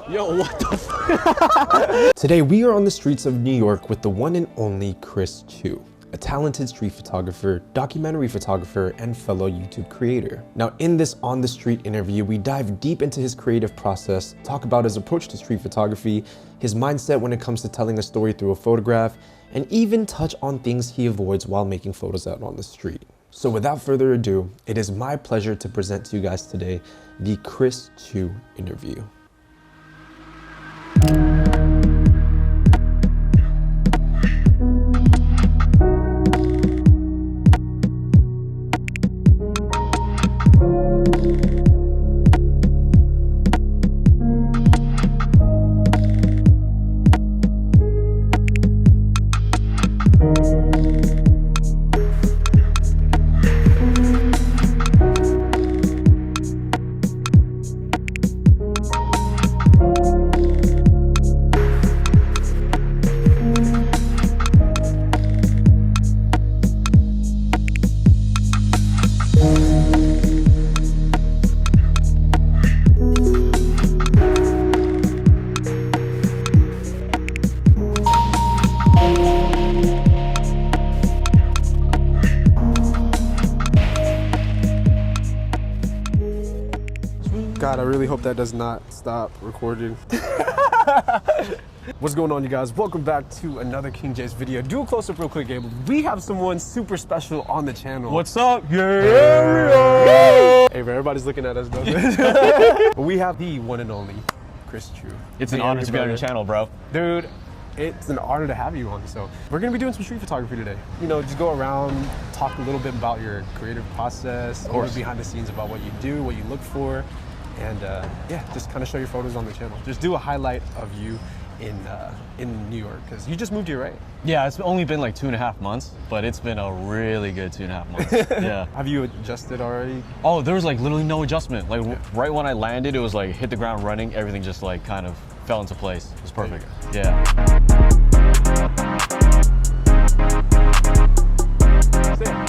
Yo, what the Today we are on the streets of New York with the one and only Chris Chu, a talented street photographer, documentary photographer, and fellow YouTube creator. Now in this on the street interview, we dive deep into his creative process, talk about his approach to street photography, his mindset when it comes to telling a story through a photograph, and even touch on things he avoids while making photos out on the street. So without further ado, it is my pleasure to present to you guys today the Chris Chu interview. God, I really hope that does not stop recording. What's going on, you guys? Welcome back to another King J's video. Do a close-up real quick, Gabe. We have someone super special on the channel. What's up? Yeah. Hey, man, everybody's looking at us, though. We have the one and only Chris Chu. It's an honor to be on your channel, bro. Dude, it's an honor to have you on. So we're gonna be doing some street photography today. You know, just go around, talk a little bit about your creative process, a little behind the scenes about what you do, what you look for. And yeah, just kind of show your photos on the channel. Just do a highlight of you in New York, because you just moved here, right? Yeah, it's only been like 2.5 months, but it's been a really good 2.5 months. Yeah. Have you adjusted already? Oh, there was like literally no adjustment. Like right when I landed, it was like hit the ground running. Everything just like kind of fell into place. It was perfect. Yeah.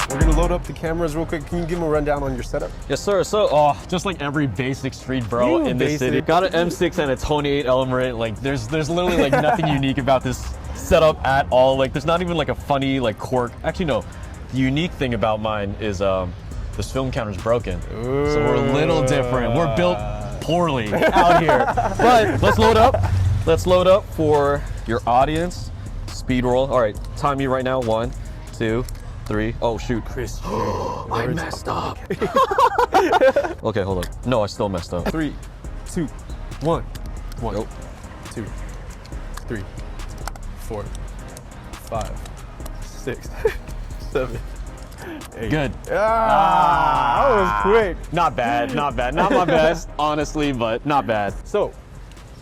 We're gonna load up the cameras real quick. Can you give them a rundown on your setup? Yes, sir. So, just like every basic street bro in this city. Got an M6 and a 28 Elmerate. Like, there's literally like nothing unique about this setup at all. Like, there's not even like a funny like quirk. Actually, no. The unique thing about mine is this film counter's broken. Ooh. So we're a little different. We're built poorly out here. But let's load up. Let's load up for your audience. Speed roll. All right, time me right now. 1, 2, 3. Oh shoot, Chris. I messed up. Okay, hold on. No, I still messed up. 3, 2, 1. 1, nope. 2, 3, 4, 5, 6, 7, 8. Good. That was quick. Not bad, not bad. Not my best, honestly, but not bad. So,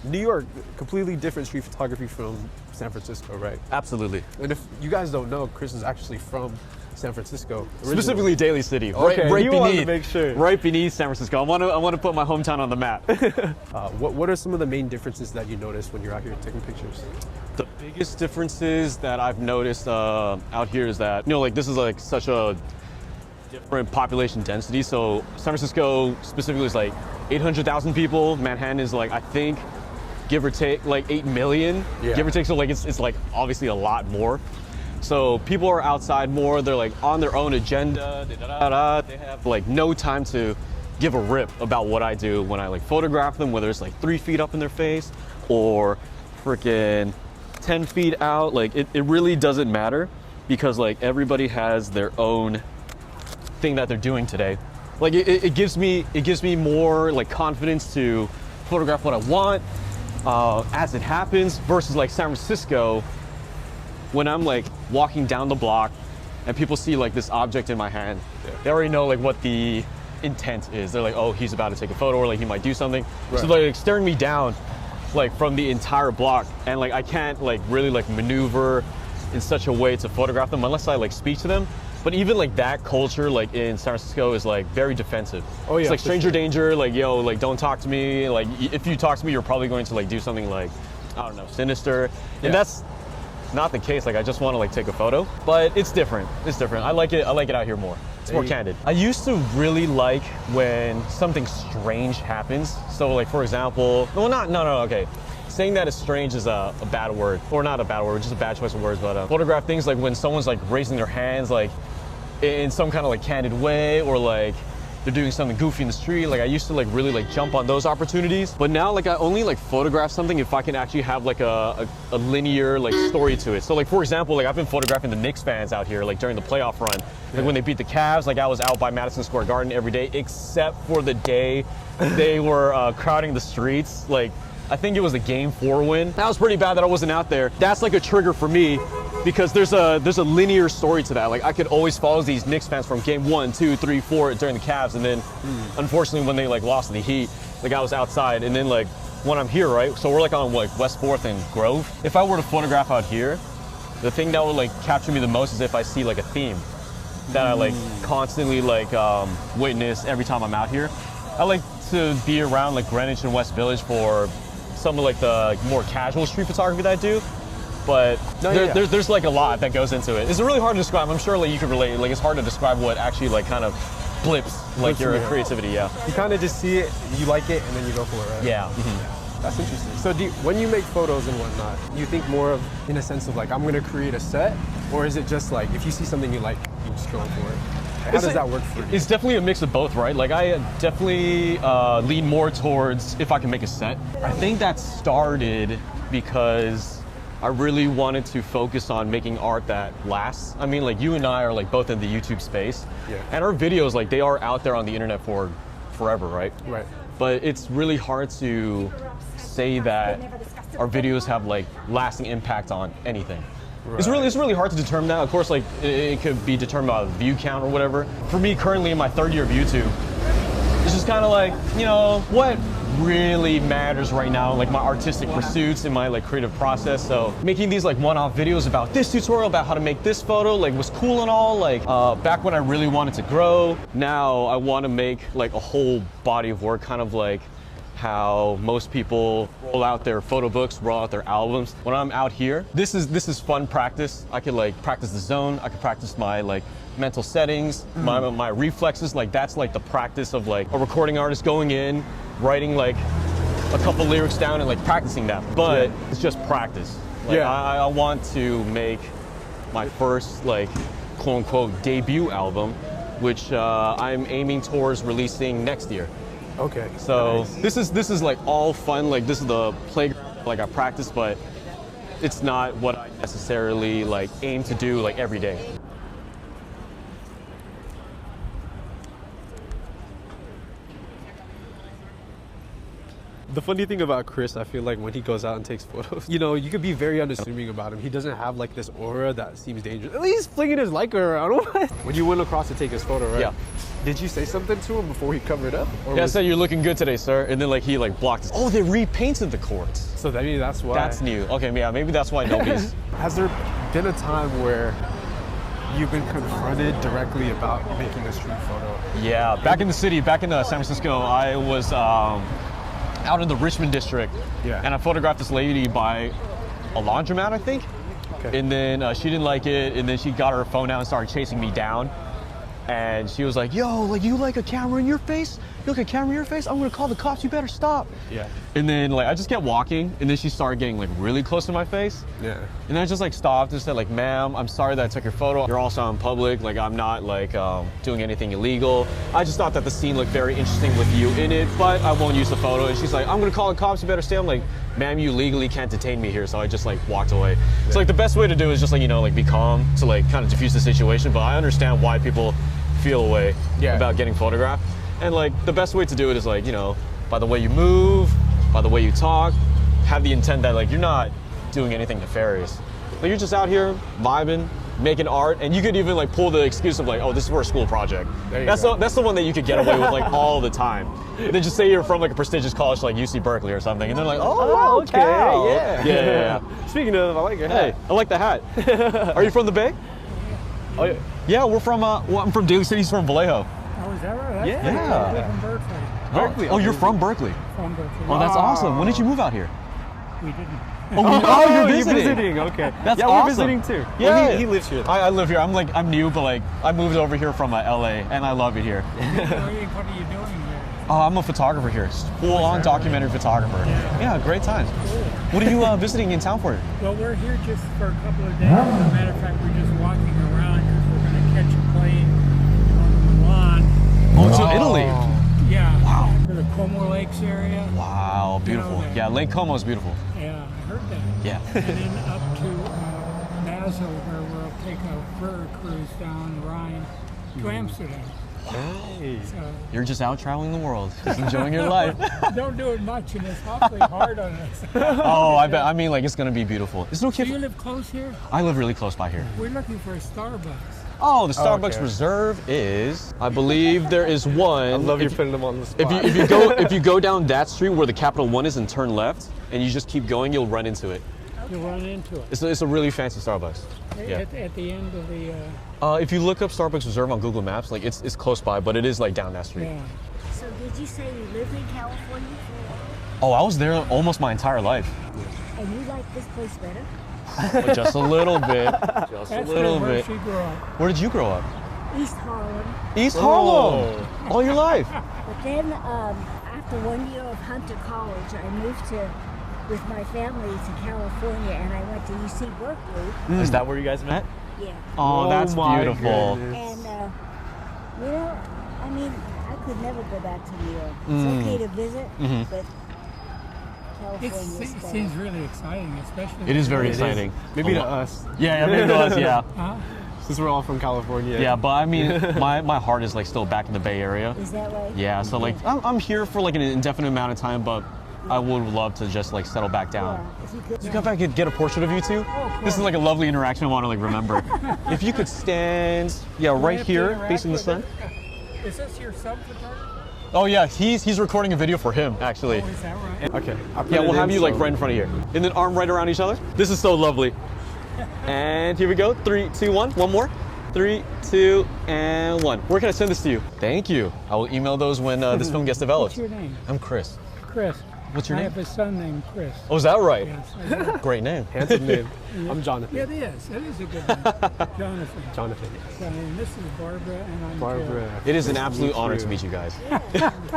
New York, completely different street photography from San Francisco, right? Absolutely. And if you guys don't know, Chris is actually from San Francisco. Specifically Daly City. Okay, right you beneath, wanted to make sure. Right beneath San Francisco. I want to put my hometown on the map. What are some of the main differences that you notice when you're out here taking pictures? The biggest differences that I've noticed out here is that, you know, like this is like such a different population density. So San Francisco specifically is like 800,000 people. Manhattan is like, I think, give or take like 8 million, give or take. So like it's like obviously a lot more. So people are outside more. They're like on their own agenda. They have like no time to give a rip about what I do when I like photograph them, whether it's like 3 feet up in their face or freaking 10 feet out. Like it really doesn't matter, because like everybody has their own thing that they're doing today. Like it gives me more like confidence to photograph what I want as it happens, versus like San Francisco, when I'm like walking down the block and people see like this object in my hand, they already know like what the intent is. They're like, oh, he's about to take a photo, or like he might do something. Right. So they're like staring me down like from the entire block, and like I can't like really like maneuver in such a way to photograph them unless I like speak to them. But even like that culture like in San Francisco is like very defensive. Oh yeah. It's like stranger danger, like yo, like don't talk to me. Like if you talk to me, you're probably going to like do something like, I don't know, sinister. And that's not the case. Like I just want to like take a photo, but it's different. It's different. I like it out here more. It's more candid. I used to really like when something strange happens. So like, for example, okay. Saying that is strange is a bad word, or not a bad word, just a bad choice of words, but photograph things like when someone's like raising their hands like in some kind of like candid way, or like they're doing something goofy in the street. Like I used to like really like jump on those opportunities, but now like I only like photograph something if I can actually have like a linear like story to it. So like, for example, like I've been photographing the Knicks fans out here like during the playoff run. Like when they beat the Cavs, like I was out by Madison Square Garden every day except for the day they were crowding the streets. Like I think it was a Game 4 win. That was pretty bad that I wasn't out there. That's like a trigger for me because there's a linear story to that. Like I could always follow these Knicks fans from Game 1, 2, 3, 4 during the Cavs, and then unfortunately when they like lost to the Heat, like I was outside, and then like when I'm here, right? So we're like on like West 4th and Grove. If I were to photograph out here, the thing that would like capture me the most is if I see like a theme that I like constantly like witness every time I'm out here. I like to be around like Greenwich and West Village for some of like the more casual street photography that I do, but there's like a lot that goes into it. It's really hard to describe. I'm sure like you could relate. Like it's hard to describe what actually like kind of blips like your creativity. Yeah. You kind of just see it, you like it, and then you go for it, right? Yeah. That's interesting. So when you make photos and whatnot, you think more of in a sense of like I'm gonna create a set, or is it just like if you see something you like, you just go for it? How does that work for you? It's definitely a mix of both, right? Like I definitely lean more towards if I can make a set. I think that started because I really wanted to focus on making art that lasts. I mean, like you and I are like both in the YouTube space, and our videos like they are out there on the internet for forever, right? Right. But it's really hard to say that our videos have like lasting impact on anything. Right. It's really hard to determine that. Of course, like it could be determined by the view count or whatever. For me, currently in my 3rd year of YouTube, it's just kind of like, you know, what really matters right now, like my artistic pursuits and my like creative process. So making these like one-off videos about this tutorial about how to make this photo like was cool and all, like back when I really wanted to grow. Now I want to make like a whole body of work, kind of like how most people roll out their photo books, roll out their albums. When I'm out here, this is fun practice. I could like practice the zone. I could practice my like mental settings, my reflexes. Like that's like the practice of like a recording artist going in, writing like a couple lyrics down and like practicing that. But it's just practice. Like, I want to make my first like quote unquote debut album, which I'm aiming towards releasing next year. Okay. So this is like all fun. Like this is the playground like I practice, but it's not what I necessarily like aim to do like every day. The funny thing about Chris, I feel like when he goes out and takes photos, you know, you could be very unassuming about him. He doesn't have like this aura that seems dangerous. At least he's flinging his Leica around. When you went across to take his photo, right? Yeah. Did you say something to him before he covered up? Or I said, "You're looking good today, sir." And then like he like blocked us. Oh, they repainted the courts. So maybe that's why. That's new. Okay, yeah, maybe that's why nobody's. Has there been a time where you've been confronted directly about making a street photo? Yeah, back in the city, back in San Francisco, I was out in the Richmond district, and I photographed this lady by a laundromat, I think. Okay. And then she didn't like it, and then she got her phone out and started chasing me down. And she was like, "Yo, like you like a camera in your face? You like a camera in your face? I'm gonna call the cops. You better stop." Yeah. And then like I just kept walking, and then she started getting like really close to my face. Yeah. And I just like stopped and said like, "Ma'am, I'm sorry that I took your photo. You're also in public. Like I'm not like doing anything illegal. I just thought that the scene looked very interesting with you in it, but I won't use the photo." And she's like, "I'm gonna call the cops. You better stay." I'm like, "Ma'am, you legally can't detain me here." So I just like walked away. Yeah. So like the best way to do is just like, you know, like be calm to like kind of diffuse the situation. But I understand why people feel a way about getting photographed. And like the best way to do it is like, you know, by the way you move, by the way you talk, have the intent that like you're not doing anything nefarious. Like you're just out here vibing, making art, and you could even like pull the excuse of like, "Oh, this is for a school project." That's the one that you could get away with like all the time. And then just say you're from like a prestigious college like UC Berkeley or something, and they're like, "Oh, okay, yeah. Speaking of, I like your hat. Hey, I like the hat. Are you from the Bay? Oh yeah. Yeah, we're from. Well, I'm from Daly City. He's from Vallejo. Oh, is that right? Yeah. We're from Berkeley. Berkeley. Oh, you're from Berkeley. From Berkeley. Oh, that's awesome. When did you move out here? We didn't. Oh, you're visiting. Okay. That's yeah, awesome. we're visiting too. Yeah. Well, he lives here. I live here. I'm new, but like I moved over here from LA, and I love it here. What are you doing here? I'm a photographer here, full-on documentary photographer. Yeah, great time. What are you visiting in town for? Well, we're here just for a couple of days. As a matter of fact, we're just walking around because we're going to catch a plane going to Milan. Oh, to Italy. Yeah. Wow. To the Como Lakes area. Wow, beautiful. that. Yeah, Lake Como is beautiful. Yeah, I heard that. Yeah. And then up to Basel, where we'll take a river cruise down the Rhine to Amsterdam. Hey. So You're just out traveling the world, just enjoying your life. don't do it much, and it's awfully hard on us. Oh, I bet. I mean, like, it's gonna be beautiful. Is it okay? Do you live close here? I live really close by here. We're looking for a Starbucks. Oh, the Starbucks okay. Reserve is, I believe there is one. I love you putting them on the spot. If you go down that street where the Capital One is and turn left, and you just keep going, you'll run into it. You run into it. It's a really fancy Starbucks. Yeah. At the end of the, If you look up Starbucks Reserve on Google Maps, like it's close by, but it is like down that street. yeah. So did you say you lived in California for a while? Oh, I was there almost my entire life. And you like this place better? But just a little bit. Just a That's little where bit. she grew up. Where did you grow up? East Harlem. East Harlem. All your life. But then after 1 year of Hunter College, I moved with my family to California and I went to UC Berkeley. Is that where you guys met? Yeah. Oh, that's my beautiful. goodness. And, you know, I mean, I could never go back to New York. It's okay to visit, but California It seems really exciting, especially. It is very It is. exciting. Maybe A to lot. us, Yeah, maybe to us, yeah. Huh? since we're all from California. Yeah, but I mean, my heart is like still back in the Bay Area. Is that right? Yeah, so like I'm here for like an indefinite amount of time, but I would love to just like settle back down. Yeah, if you could. If I could get a portrait of you two, of this is like a lovely interaction I want to like remember. If you could stand, yeah, right have to here, interact facing the with sun. it. Is this your sub photographer? Oh yeah, he's recording a video for him actually. Oh, is that right? Okay. I'll put Yeah, it we'll have in, you like so- right in front of here, and then arm right around each other. This is so lovely. And here we go. 3, 2, 1. One more. 3, 2, and 1. Where can I send this to you? Thank you. I will email those when this film gets developed. What's your name? I'm Chris. Chris. What's your I name? have a son named Chris. Oh, is that right? Yes, I do. Great name. Handsome name. I'm Jonathan. Yeah, it is. It is a good name. Jonathan. Jonathan. So, and this is Barbara, and I'm Barbara. Joe. It is an absolute honor to meet you guys.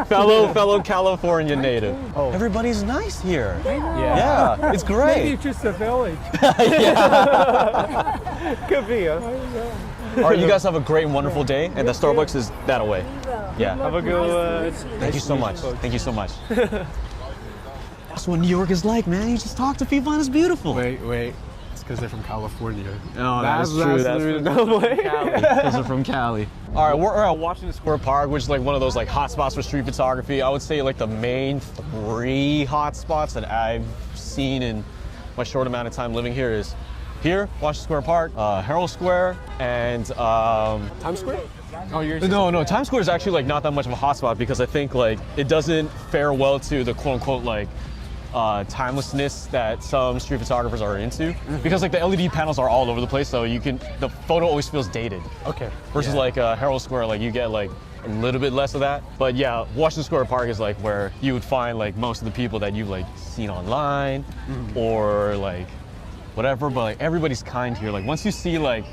fellow California native. Oh. Everybody's nice here. Yeah. Yeah, it's Maybe great. it's just a village. Could be, huh? All right, you guys have a great and wonderful day, and the Starbucks is that away. We will. Yeah. Have a good Thank you so much. Thank you so much. That's what New York is like, man. You just talk to people and it's beautiful. Wait. It's because they're from California. Oh, that is true. That's no way. Those are from Cali. All right, we're at Washington Square Park, which is like one of those like hotspots for street photography. I would say like the main 3 hotspots that I've seen in my short amount of time living here is here, Washington Square Park, Herald Square, and Times Square? Oh, you're no, Times Square is actually like not that much of a hotspot because I think like it doesn't fare well to the quote unquote like timelessness that some street photographers are into because like the LED panels are all over the place, so the photo always feels dated. Okay. Versus like Herald Square, like you get like a little bit less of that. But yeah, Washington Square Park is like where you would find like most of the people that you've like seen online or like whatever. But like everybody's kind here. Like once you see like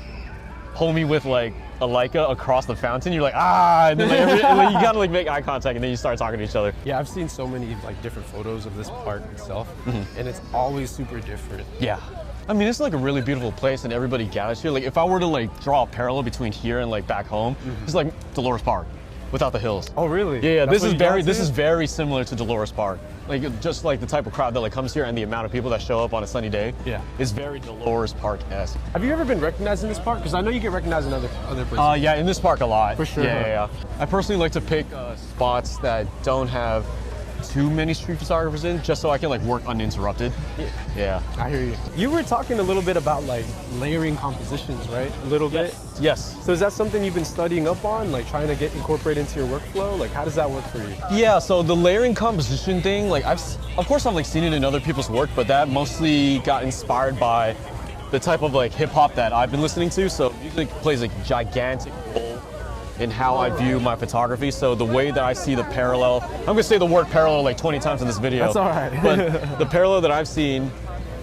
homie with like a Leica across the fountain, you're like and then like, you gotta like make eye contact and then you start talking to each other. Yeah, I've seen so many like different photos of this park itself, and it's always super different. Yeah. I mean, it's like a really beautiful place and everybody gathers here. Like if I were to like draw a parallel between here and like back home, it's like Dolores Park without the hills. Oh, really? Yeah, That's this what is you guys this do? is very similar to Dolores Park. Like just like the type of crowd that like comes here and the amount of people that show up on a sunny day. Yeah. Is very Dolores Park-esque. Have you ever been recognized in this park? Because I know you get recognized in other places. Yeah, in this park a lot. For sure, Yeah. I personally like to pick spots that don't have too many street photographers in, just so I can like work uninterrupted. Yeah. I hear you. You were talking a little bit about like layering compositions, right? A little bit. Yes. So is that something you've been studying up on, like trying to get incorporated into your workflow? Like how does that work for you? Yeah, so the layering composition thing, like of course I've like seen it in other people's work, but that mostly got inspired by the type of like hip hop that I've been listening to. So music plays a gigantic role in how I view my photography. So the way that I see the parallel, I'm gonna say the word parallel like 20 times in this video. That's all right. But the parallel that I've seen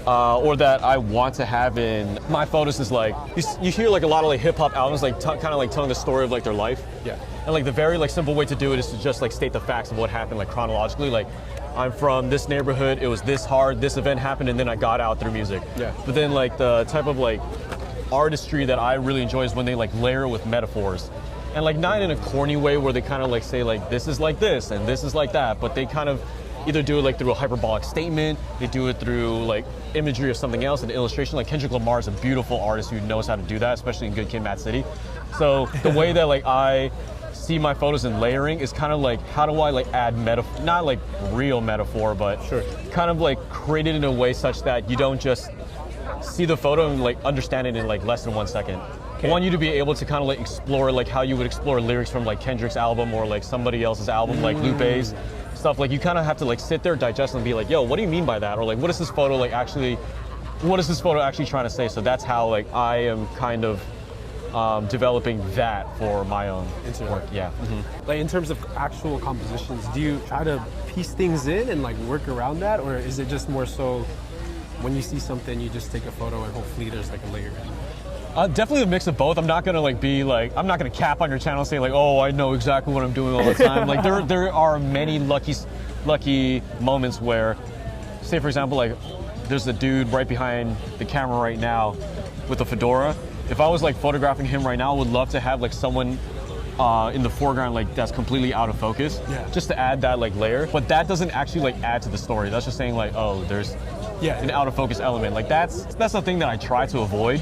or that I want to have in my photos is like you hear like a lot of like hip hop albums like kind of like telling the story of like their life. Yeah. And like the very like simple way to do it is to just like state the facts of what happened like chronologically. Like I'm from this neighborhood, it was this hard, this event happened, and then I got out through music. Yeah. But then like the type of like artistry that I really enjoy is when they like layer with metaphors. And like not in a corny way where they kind of like say like this is like this and this is like that, but they kind of either do it like through a hyperbolic statement, they do it through like imagery of something else, an illustration. Like Kendrick Lamar is a beautiful artist who knows how to do that, especially in Good Kid, Mad City. So the way that like I see my photos in layering is kind of like, how do I like add metaphor, not like real metaphor, but Sure. kind of like create it in a way such that you don't just see the photo and like understand it in like less than 1 second. I want you to be able to kind of like explore like how you would explore lyrics from like Kendrick's album or like somebody else's album, like Lupe's stuff. Like you kind of have to like sit there, digest, and be like, yo, what do you mean by that? Or like, what is this photo like actually? What is this photo actually trying to say? So that's how like I am kind of developing that for my own work. Yeah. Like in terms of actual compositions, do you try to piece things in and like work around that, or is it just more so when you see something you just take a photo and hopefully there's like a layer? Definitely a mix of both. I'm not gonna like be like, I'm not gonna cap on your channel and say like, oh, I know exactly what I'm doing all the time. Like there are many lucky moments where, say for example, like there's a dude right behind the camera right now with a fedora. If I was like photographing him right now, I would love to have like someone in the foreground like that's completely out of focus, just to add that like layer. But that doesn't actually like add to the story. That's just saying like, oh, there's an out of focus element. Like that's the thing that I try to avoid,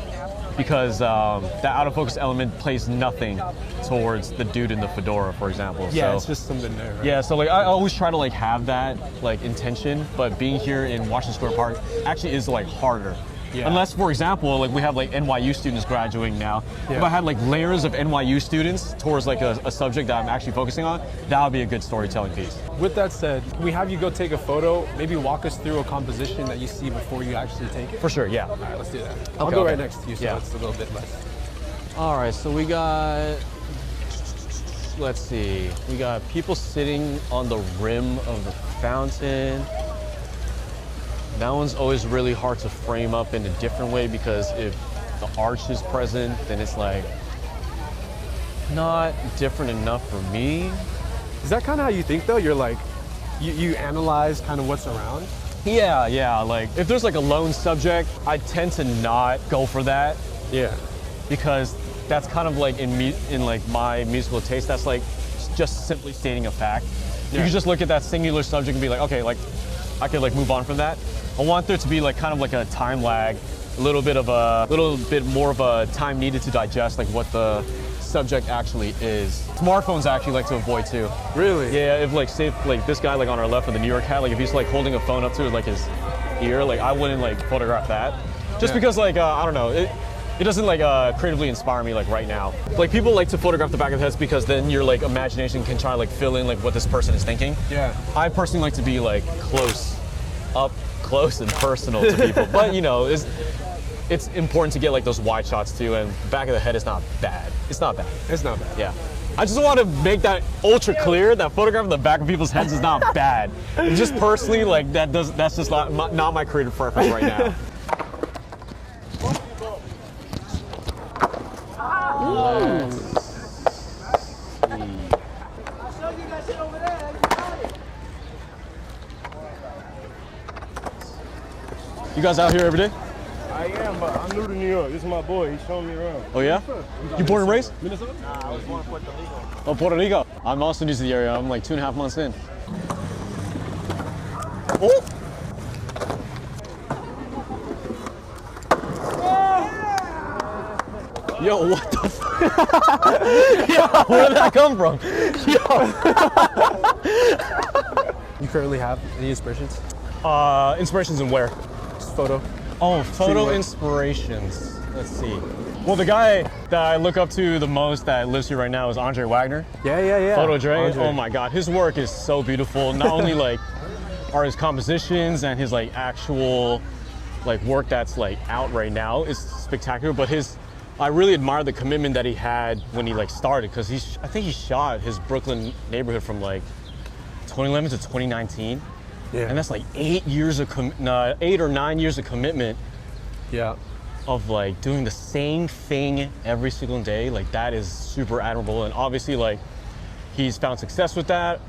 because that out of focus element plays nothing towards the dude in the fedora, for example. Yeah, so, it's just something there, right? Yeah, so like I always try to like have that like intention, but being here in Washington Square Park actually is like harder. Yeah. Unless, for example, like we have like NYU students graduating now. If I had like layers of NYU students towards like a subject that I'm actually focusing on, that would be a good storytelling piece. With that said, can we have you go take a photo, maybe walk us through a composition that you see before you actually take it? For sure, yeah. All right, let's do that. I'll go okay. right next to you, so Yeah. it's a little bit less. All right, so we got, let's see, we got people sitting on the rim of the fountain. That one's always really hard to frame up in a different way, because if the arch is present, then it's like not different enough for me. Is that kind of how you think though? You're like, you analyze kind of what's around? Yeah, like if there's like a lone subject, I tend to not go for that, Yeah. because that's kind of like in like my musical taste, that's like just simply stating a fact. You can just look at that singular subject and be like, okay, like I could like move on from that. I want there to be like kind of like a time lag, a little bit more of a time needed to digest like what the subject actually is. Smartphones I actually like to avoid too. Really? Yeah, if like say like this guy like on our left with the New York hat, like if he's like holding a phone up to like his ear, like I wouldn't like photograph that. Just because like I don't know, it doesn't like creatively inspire me like right now. Like people like to photograph the back of the heads because then your like imagination can try to like fill in like what this person is thinking. Yeah. I personally like to be like up close and personal to people. But you know, it's important to get like those wide shots too, and back of the head is not bad. It's not bad. It's not bad. Yeah. I just want to make that ultra clear that photographing the back of people's heads is not bad. And just personally, like that's just not my creative preference right now. You guys out here every day? I am, but I'm new to New York. This is my boy. He's showing me around. Oh yeah? You born and raised? Minnesota? Nah, I was born in Puerto Rico. Oh, Puerto Rico. I'm also new to the area. I'm like 2.5 months in. Oh! Yo, what the f? Yo, where did that come from? Yo. You currently have any inspirations? Inspirations in where? Just photo. Oh, photo Streetwear. inspirations. Let's see. Well, the guy that I look up to the most that lives here right now is Andre Wagner. Yeah. Photo Dre. Andre. Oh my God, his work is so beautiful. Not only like are his compositions and his like actual like work that's like out right now is spectacular, but I really admire the commitment that he had when he like started, because I think he shot his Brooklyn neighborhood from like 2011 to 2019. Yeah. And that's like 8 years of 8 or 9 years of commitment Yeah. of like doing the same thing every single day. Like that is super admirable. And obviously like he's found success with that.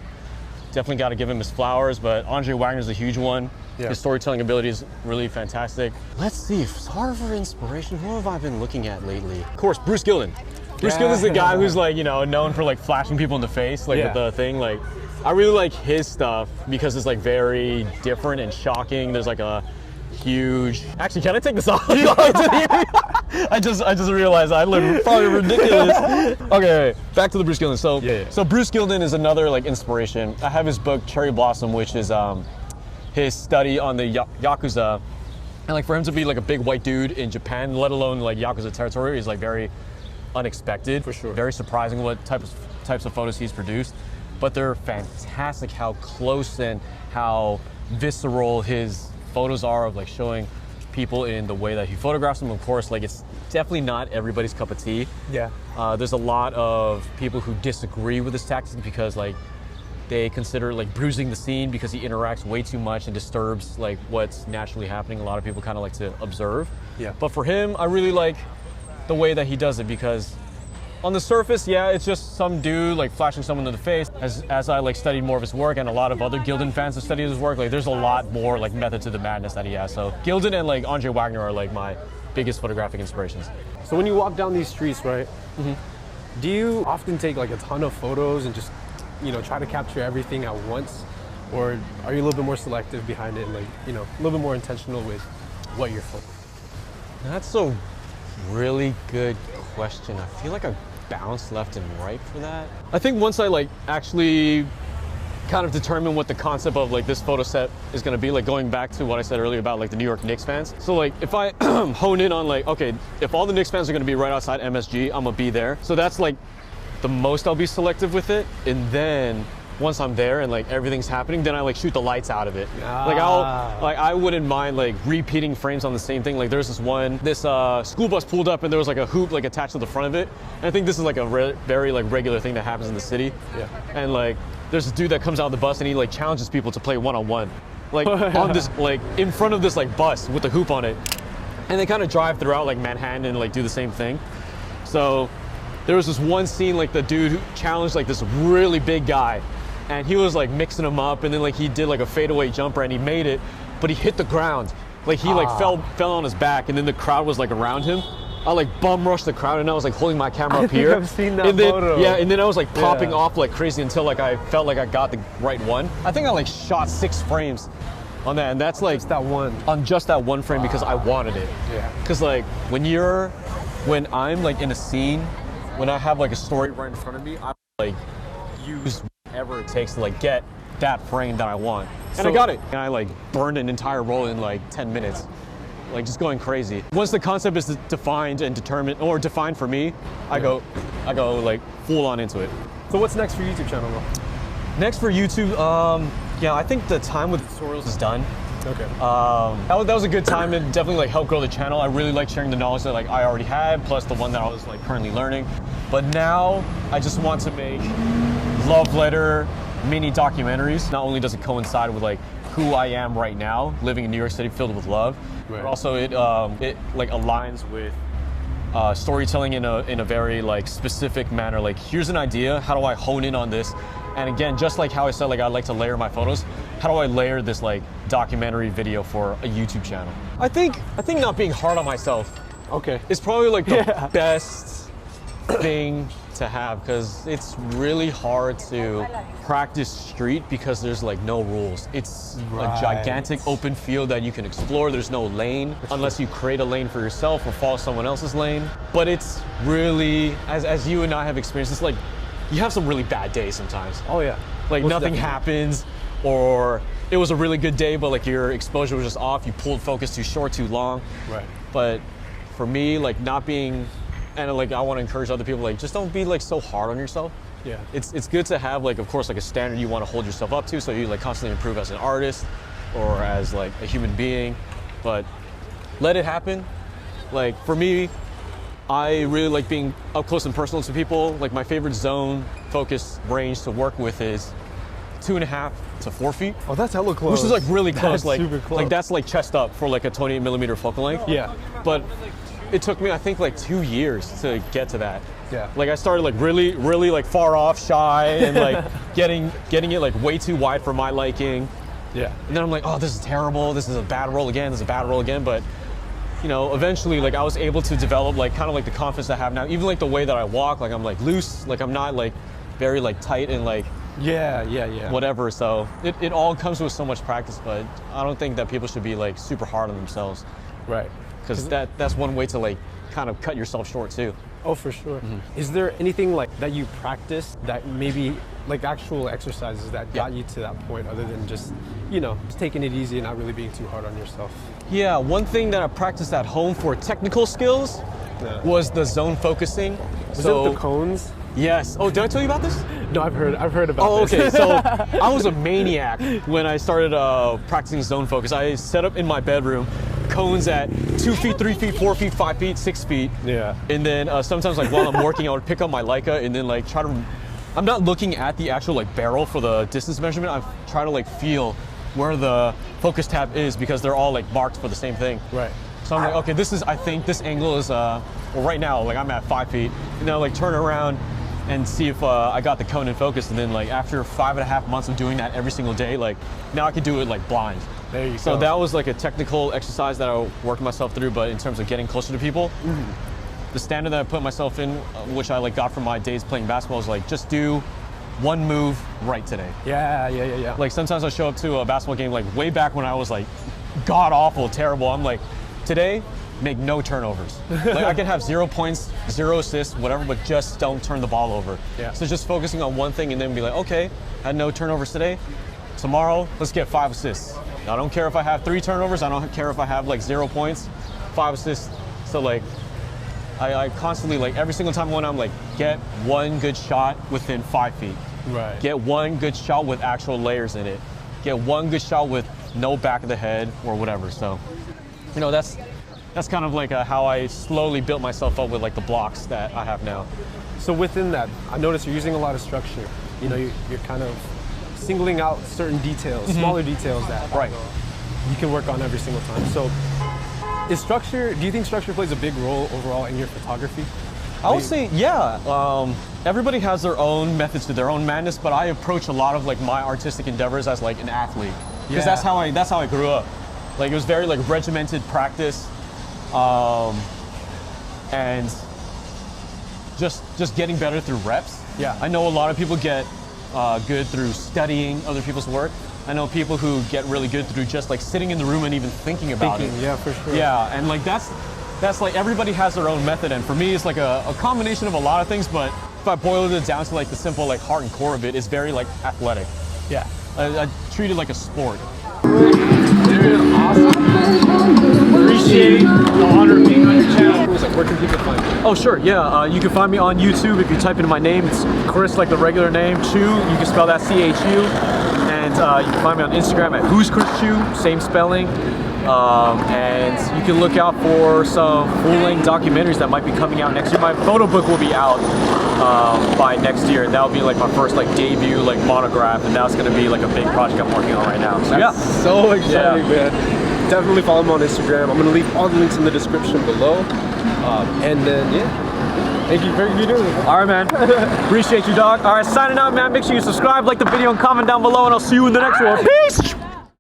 Definitely got to give him his flowers, but Andre Wagner's a huge one. Yeah. His storytelling ability is really fantastic. Let's see, if for inspiration, who have I been looking at lately? Of course, Bruce Gilden. Bruce Gilden's the guy who's like, you know, known for like flashing people in the face, like with the thing. Like, I really like his stuff because it's like very different and shocking. There's like a huge. Actually, can I take this off? I just realized I look probably ridiculous. Okay, back to the Bruce Gilden. So Bruce Gilden is another like inspiration. I have his book Cherry Blossom, which is his study on the Yakuza. And like for him to be like a big white dude in Japan, let alone like Yakuza territory, is like very unexpected. For sure. Very surprising what types of photos he's produced. But they're fantastic how close and how visceral his photos are of like showing people in the way that he photographs them. Of course, like it's definitely not everybody's cup of tea. Yeah. There's a lot of people who disagree with his tactics because like they consider like bruising the scene because he interacts way too much and disturbs like what's naturally happening. A lot of people kind of like to observe. Yeah. But for him, I really like the way that he does it because on the surface, yeah, it's just some dude like flashing someone in the face. As I like studied more of his work, and a lot of other Gilden fans have studied his work, like there's a lot more like method to the madness that he has. So Gilden and like Andre Wagner are like my biggest photographic inspirations. So when you walk down these streets, right? Do you often take like a ton of photos and just, you know, try to capture everything at once, or are you a little bit more selective behind it, and like, you know, a little bit more intentional with what you're photographing? That's a really good question. I feel like I bounce left and right for that. I think once I like actually kind of determine what the concept of like this photo set is going to be, like going back to what I said earlier about like the New York Knicks fans. So like if I hone in on like, okay, if all the Knicks fans are going to be right outside MSG, I'm gonna be there. So that's like the most I'll be selective with it. And then once I'm there and like everything's happening, then I like shoot the lights out of it. Like I wouldn't mind like repeating frames on the same thing. Like there's this school bus pulled up and there was like a hoop like attached to the front of it. And I think this is like a very like regular thing that happens in the city. Yeah. And like there's this dude that comes out of the bus and he like challenges people to play one-on-one. Like on this, like in front of this like bus with the hoop on it. And they kind of drive throughout like Manhattan and like do the same thing. So there was this one scene like the dude who challenged like this really big guy. And he was like mixing them up, and then like he did like a fadeaway jumper and he made it, but he hit the ground. Like he like fell on his back, and then the crowd was like around him. I like bum rushed the crowd, and I was like holding my camera up here. I've seen that and then, photo. Yeah, and then I was like popping off like crazy until like I felt like I got the right one. I think I like shot 6 frames on that, and that's like Just that one. on just that one frame because I wanted it. Yeah. Because like when I'm like in a scene, when I have like a story right in front of me, I like use whatever it takes to like get that frame that I want. And I got it. And I like burned an entire roll in like 10 minutes. Like just going crazy. Once the concept is defined and determined, or defined for me, I go like full on into it. So what's next for your YouTube channel, bro? Next for YouTube, yeah, I think the time with tutorials is done. Okay. That was a good time and definitely like helped grow the channel. I really like sharing the knowledge that like I already had, plus the one that I was like currently learning. But now I just want to make love letter mini documentaries. Not only does it coincide with like who I am right now, living in New York City filled with love, but also it like aligns with storytelling in a very like specific manner. Like here's an idea, how do I hone in on this? And again, just like how I said, like I like to layer my photos, how do I layer this like documentary video for a YouTube channel? I think not being hard on myself is probably like the best thing to have, because it's really hard to practice street because there's like no rules. It's a gigantic open field that you can explore. There's no lane unless you create a lane for yourself or follow someone else's lane. But it's really, as you and I have experienced, it's like you have some really bad days sometimes. Oh yeah. Like nothing happens, or it was a really good day, but like your exposure was just off. You pulled focus too short, too long. Right. But for me, like not being, and like I want to encourage other people, like just don't be like so hard on yourself. Yeah. It's good to have like, of course, like a standard you want to hold yourself up to, so you like constantly improve as an artist or as like a human being, but let it happen. Like for me, I really like being up close and personal to people. Like my favorite zone focus range to work with is 2.5 to 4 feet. Oh, that's hella close. Which is like really close. That's Like, super close. like that's like chest up for like a 28mm focal length. Yeah. But it took me, I think, like 2 years to get to that. Yeah. Like I started like really like far off, shy, and like getting it like way too wide for my liking. Yeah. And then I'm like, oh, this is terrible. This is a bad roll again. This is a bad roll again. But you know, eventually, like I was able to develop like kind of like the confidence I have now. Even like the way that I walk, like I'm like loose, like I'm not like very like tight and like Yeah. whatever. So it all comes with so much practice. But I don't think that people should be like super hard on themselves, Right. because that's one way to like kind of cut yourself short too. Oh, for sure. Is there anything like that you practice that maybe like actual exercises that got you to that point, other than just, you know, just taking it easy and not really being too hard on yourself? Yeah, one thing that I practiced at home for technical skills was the zone focusing. Was it the cones? Yes. Oh, did I tell you about this? No, I've heard about Oh, this. okay. So I was a maniac when I started practicing zone focus. I set up in my bedroom cones at 2 feet, 3 feet, 4 feet, 5 feet, 6 feet. Yeah. And then sometimes like while I'm working, I would pick up my Leica and then like try to, I'm not looking at the actual like barrel for the distance measurement. I try to like feel where the focus tab is, because they're all like marked for the same thing. Right. So I'm like, okay, I think this angle is, well, right now, like I'm at 5 feet. And then I'll like turn around and see if I got the cone in focus. And then like after 5.5 months of doing that every single day, like now I can do it like blind. There you So go. that was like a technical exercise that I worked myself through. But in terms of getting closer to people, the standard that I put myself in, which I like got from my days playing basketball, is like just do one move right today. Yeah. Like sometimes I show up to a basketball game like way back when I was like god awful, terrible. I'm like, today, make no turnovers. Like I can have 0 points, 0 assists, whatever, but just don't turn the ball over. Yeah. So just focusing on one thing and then be like, okay, had no turnovers today. Tomorrow, let's get 5 assists. I don't care if I have 3 turnovers. I don't care if I have like 0 points, 5 assists. So like, I constantly, like every single time when I'm like, get one good shot within 5 feet. Right. Get one good shot with actual layers in it. Get one good shot with no back of the head or whatever. So, you know, that's kind of like how I slowly built myself up with like the blocks that I have now. So within that, I noticed you're using a lot of structure. You know, you're kind of singling out certain details, smaller details that Right. you can work on every single time. So do you think structure plays a big role overall in your photography? I would say, yeah. Everybody has their own methods to their own madness, but I approach a lot of like my artistic endeavors as like an athlete, because Yeah. that's how I grew up. Like it was very like regimented practice, and just getting better through reps. Yeah. I know a lot of people get good through studying other people's work. I know people who get really good through just like sitting in the room and even thinking about it. Yeah, for sure. Yeah, and like that's like everybody has their own method, and for me it's like a combination of a lot of things, but if I boil it down to like the simple like heart and core of it, it's very like athletic. Yeah. I treat it like a sport. Appreciate the honor of being on your channel. Where can people find you? Oh sure, yeah, you can find me on YouTube if you type in my name. It's Chris, like the regular name, Chu. You can spell that C-H-U. And you can find me on Instagram at Who's Chris Chu, same spelling. And you can look out for some full-length documentaries that might be coming out next year. My photo book will be out by next year. That'll be like my first like debut like monograph, and that's gonna be like a big project I'm working on right now. So yeah. So exciting, Yeah. man. Definitely follow him on Instagram. I'm gonna leave all the links in the description below. And then, yeah. Thank you for doing it. All right, man. Appreciate you, dog. All right, signing out, man. Make sure you subscribe, like the video, and comment down below, and I'll see you in the next one. Peace!